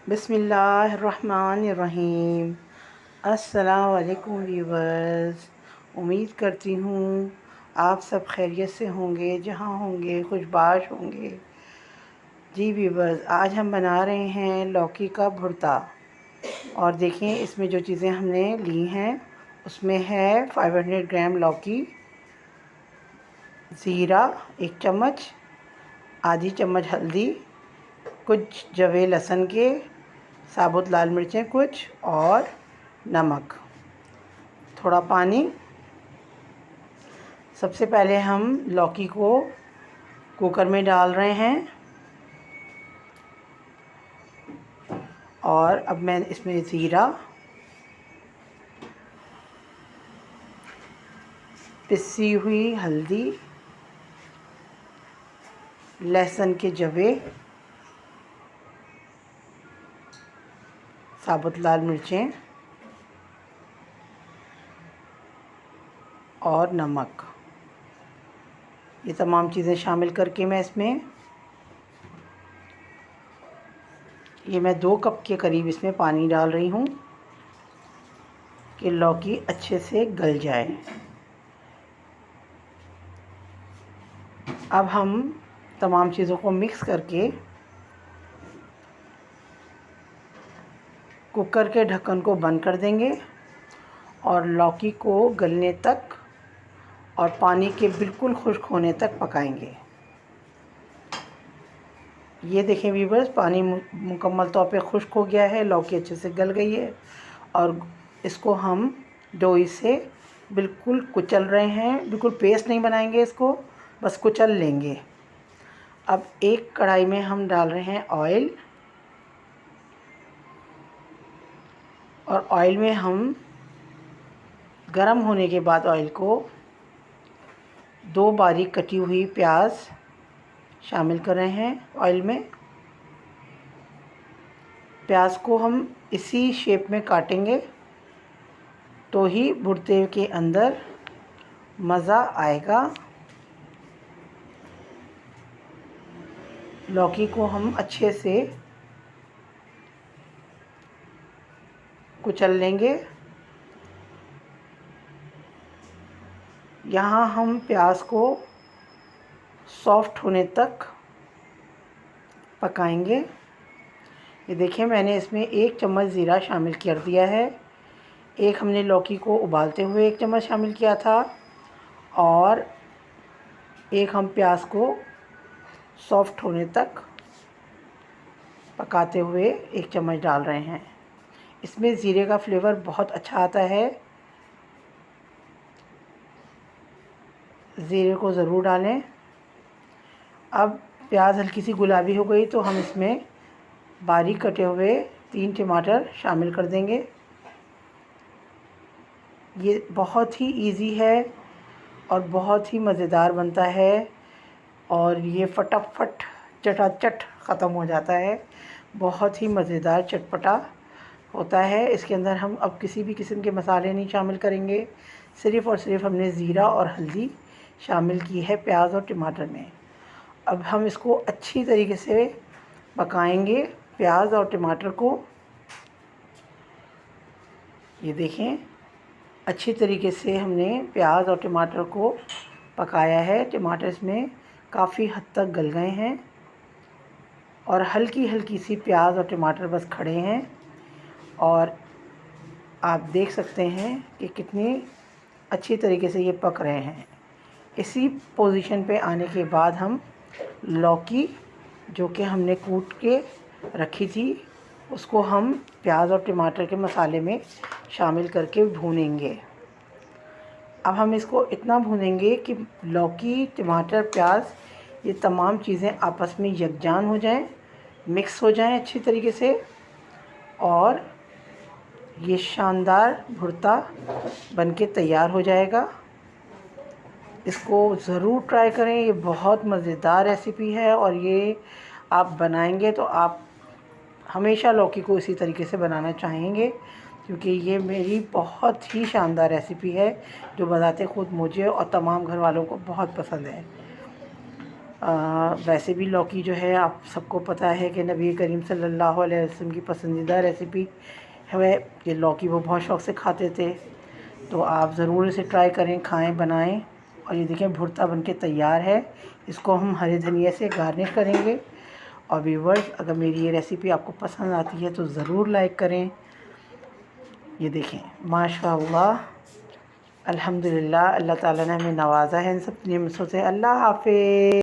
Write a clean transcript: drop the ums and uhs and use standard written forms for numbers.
बिस्मिल्लाहिर्रहमानिर्रहीम। अस्सलाम वालेकुम व्यूवर्स। उम्मीद करती हूँ आप सब खैरियत से होंगे, जहाँ होंगे खुशबाश होंगे। जी व्यूवर्स, आज हम बना रहे हैं लौकी का भुर्ता। और देखें इसमें जो चीज़ें हमने ली हैं उसमें है 500 ग्राम लौकी, ज़ीरा 1 चम्मच, आधी चम्मच हल्दी, कुछ जवे लहसुन के, साबुत लाल मिर्चें कुछ, और नमक, थोड़ा पानी। सबसे पहले हम लौकी को कुकर में डाल रहे हैं और अब मैं इसमें ज़ीरा, पिसी हुई हल्दी, लहसुन के जवे, साबुत लाल मिर्चें और नमक, ये तमाम चीज़ें शामिल करके मैं 2 कप के करीब इसमें पानी डाल रही हूँ कि लौकी अच्छे से गल जाए। अब हम तमाम चीज़ों को मिक्स करके कुकर के ढक्कन को बंद कर देंगे और लौकी को गलने तक और पानी के बिल्कुल खुश्क होने तक पकाएंगे। ये देखें व्यूवर्स, पानी मुकम्मल तौर पे खुश्क हो गया है, लौकी अच्छे से गल गई है और इसको हम डोई से बिल्कुल कुचल रहे हैं। बिल्कुल पेस्ट नहीं बनाएंगे इसको, बस कुचल लेंगे। अब एक कढ़ाई में हम डाल रहे हैं ऑयल, और ऑयल में हम गरम होने के बाद ऑयल को 2 बारीक कटी हुई प्याज शामिल कर रहे हैं ऑयल में। प्याज को हम इसी शेप में काटेंगे तो ही भुर्ते के अंदर मज़ा आएगा। लौकी को हम अच्छे से कुचल लेंगे। यहाँ हम प्याज को सॉफ्ट होने तक पकाएंगे। ये देखिए, मैंने इसमें 1 चम्मच ज़ीरा शामिल कर दिया है। एक हमने लौकी को उबालते हुए 1 चम्मच शामिल किया था और एक हम प्याज को सॉफ्ट होने तक पकाते हुए 1 चम्मच डाल रहे हैं। इसमें ज़ीरे का फ्लेवर बहुत अच्छा आता है, ज़ीरे को ज़रूर डालें। अब प्याज हल्की सी गुलाबी हो गई तो हम इसमें बारीक कटे हुए 3 टमाटर शामिल कर देंगे। ये बहुत ही इजी है और बहुत ही मज़ेदार बनता है और ये फटाफट चटाचट ख़त्म हो जाता है। बहुत ही मज़ेदार चटपटा होता है। इसके अंदर हम अब किसी भी किस्म के मसाले नहीं शामिल करेंगे, सिर्फ़ और सिर्फ हमने ज़ीरा और हल्दी शामिल की है प्याज और टमाटर में। अब हम इसको अच्छी तरीके से पकाएंगे, प्याज और टमाटर को। ये देखें, अच्छी तरीके से हमने प्याज और टमाटर को पकाया है। टमाटर इसमें काफ़ी हद तक गल गए हैं और हल्की हल्की सी प्याज और टमाटर बस खड़े हैं और आप देख सकते हैं कि कितनी अच्छी तरीके से ये पक रहे हैं। इसी पोजीशन पे आने के बाद हम लौकी जो कि हमने कूट के रखी थी उसको हम प्याज और टमाटर के मसाले में शामिल करके भूनेंगे। अब हम इसको इतना भूनेंगे कि लौकी, टमाटर, प्याज ये तमाम चीज़ें आपस में यकजान हो जाएं, मिक्स हो जाएं अच्छी तरीके से, और ये शानदार भुर्ता बनके तैयार हो जाएगा। इसको ज़रूर ट्राई करें, ये बहुत मज़ेदार रेसिपी है और ये आप बनाएंगे तो आप हमेशा लौकी को इसी तरीके से बनाना चाहेंगे, क्योंकि ये मेरी बहुत ही शानदार रेसिपी है जो बताते ख़ुद मुझे और तमाम घर वालों को बहुत पसंद है। वैसे भी लौकी जो है आप सबको पता है कि नबी करीम सल्लल्लाहु अलैहि वसल्लम की पसंदीदा रेसिपी है। ये लौकी वो बहुत शौक़ से खाते थे, तो आप ज़रूर इसे ट्राई करें, खाएं, बनाएं। और ये देखें भुर्ता बनके तैयार है। इसको हम हरे धनिया से गार्निश करेंगे। और व्यूअर्स, अगर मेरी ये रेसिपी आपको पसंद आती है तो ज़रूर लाइक करें। ये देखें माशाअल्लाह, अल्हम्दुलिल्लाह, अल्लाह ताला ने हमें नवाज़ा है इन सब नेमतों से। अल्लाह हाफ़िज़।